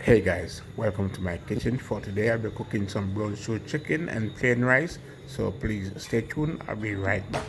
Hey guys, welcome to my kitchen. For today I'll be cooking some brown stew chicken and plain rice. So please stay tuned. I'll be right back.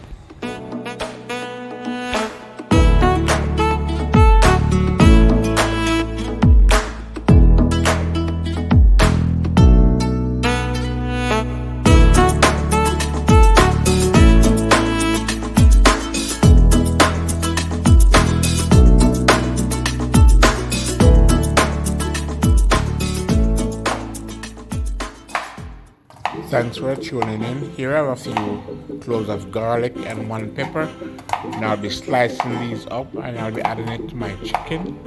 Thanks for tuning in. Here are a few cloves of garlic and one pepper. And I'll be slicing these up and I'll be adding it to my chicken.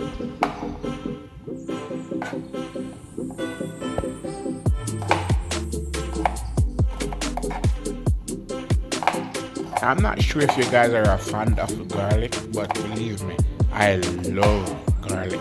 I'm not sure if you guys are a fan of garlic, but believe me, I love garlic.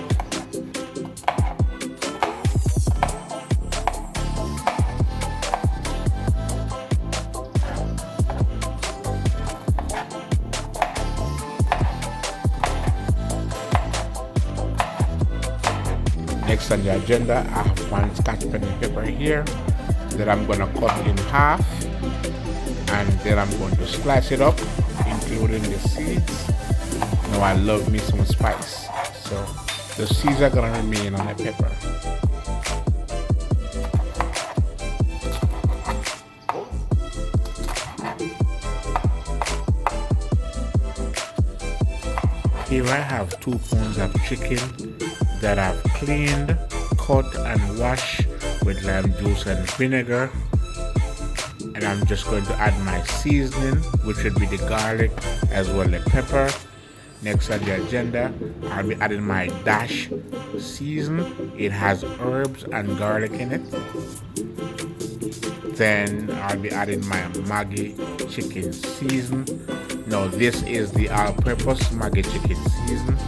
Next on the agenda, I have one scotch penny pepper here that I'm going to cut in half, and then I'm going to slice it up, including the seeds. Now I love me some spice, so the seeds are going to remain on the pepper. Here I have 2 pounds of chicken that I've cleaned, cut and washed with lime juice and vinegar. And I'm just going to add my seasoning, which would be the garlic as well as the pepper. Next on the agenda, I'll be adding my dash season. It has herbs and garlic in it. Then I'll be adding my Maggi chicken season. Now this is the all-purpose Maggi chicken season.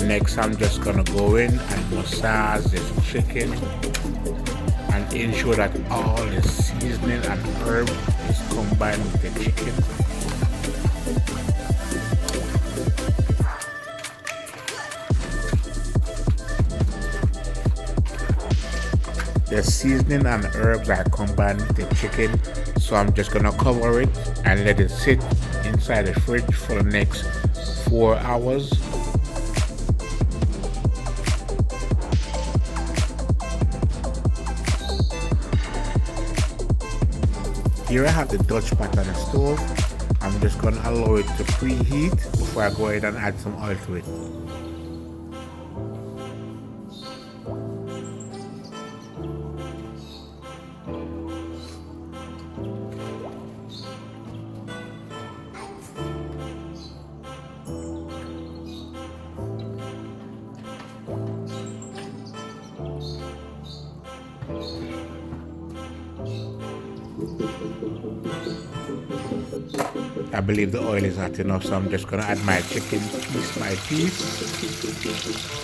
Next, I'm just gonna go in and massage this chicken and ensure that all the seasoning and herb is combined with the chicken. The seasoning and herbs are combined with the chicken, so I'm just gonna cover it and let it sit inside the fridge for the next 4 hours. Here I have the Dutch pot on the stove. I'm just gonna allow it to preheat before I go ahead and add some oil to it. I believe the oil is hot enough, so I'm just gonna add my chicken piece by piece.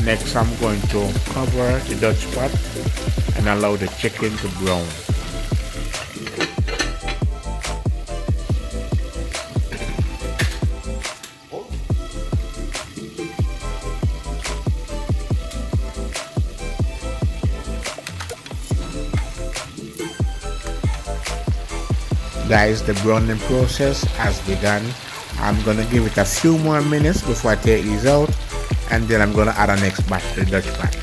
Next, I'm going to cover the Dutch pot and allow the chicken to brown. Guys, the browning process has begun. I'm gonna give it a few more minutes before I take these out, and then I'm gonna add a next batch to the Dutch pot.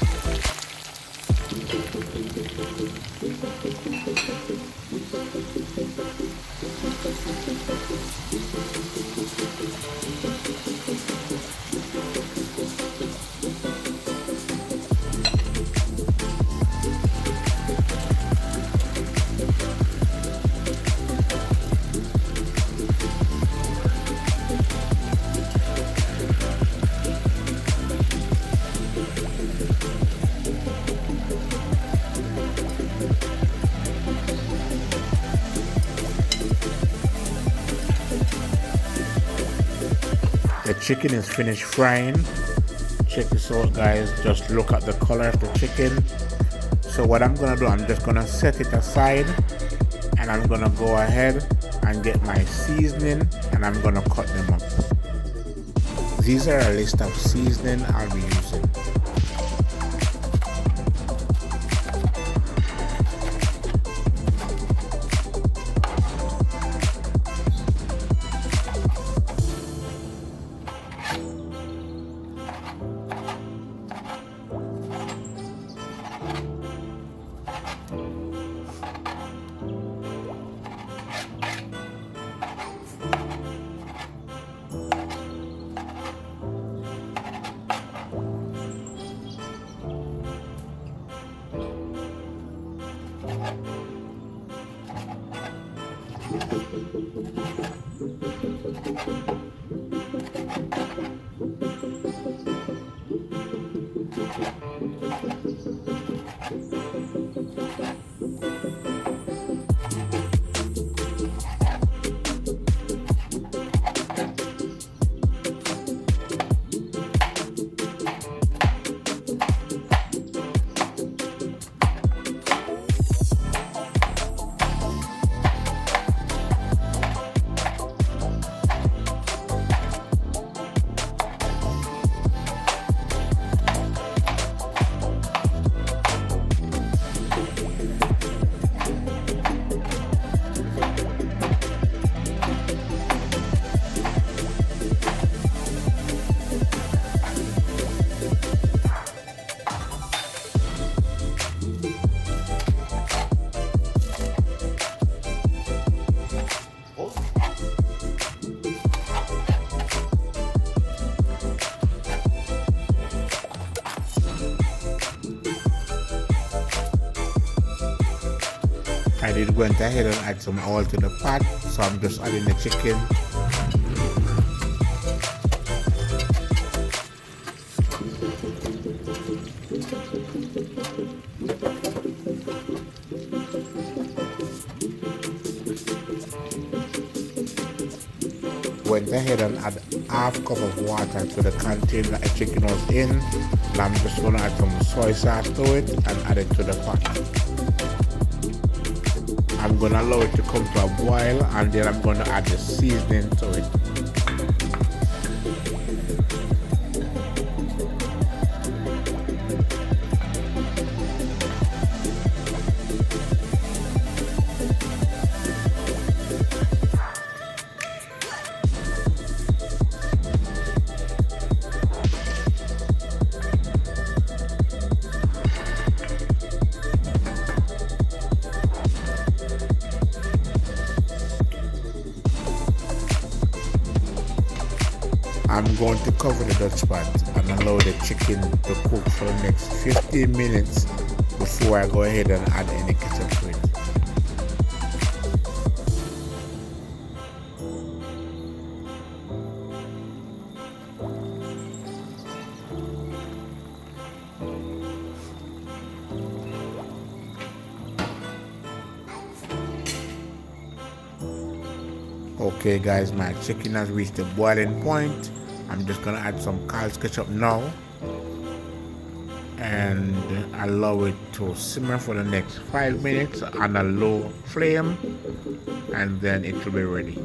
chicken is finished frying. Check this out, guys. Just look at the color of the chicken. So what I'm gonna do, I'm just gonna set it aside, and I'm gonna go ahead and get my seasoning, and I'm gonna cut them up. These are a list of seasoning I'll be using. I did went ahead and add some oil to the pot, so I'm just adding the chicken. Went ahead and add half cup of water to the container that the chicken was in, and I'm just going to add some soy sauce to it and add it to the pot. I'm going to allow it to come to a boil, and then I'm going to add the seasoning to it. I'm going to cover the Dutch pot and allow the chicken to cook for the next 15 minutes before I go ahead and add any ketchup to it. Okay guys, my chicken has reached the boiling point. I'm just gonna add some Carl's ketchup now and allow it to simmer for the next 5 minutes on a low flame, and then it will be ready.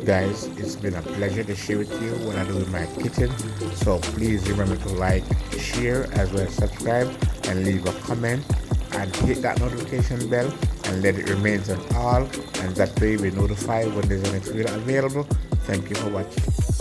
Guys, it's been a pleasure to share with you what I do in my kitchen, so please remember to like, share, as well as subscribe and leave a comment and hit that notification bell and let it remain on all, and that way you'll be notified when there's a next video available. Thank you for watching.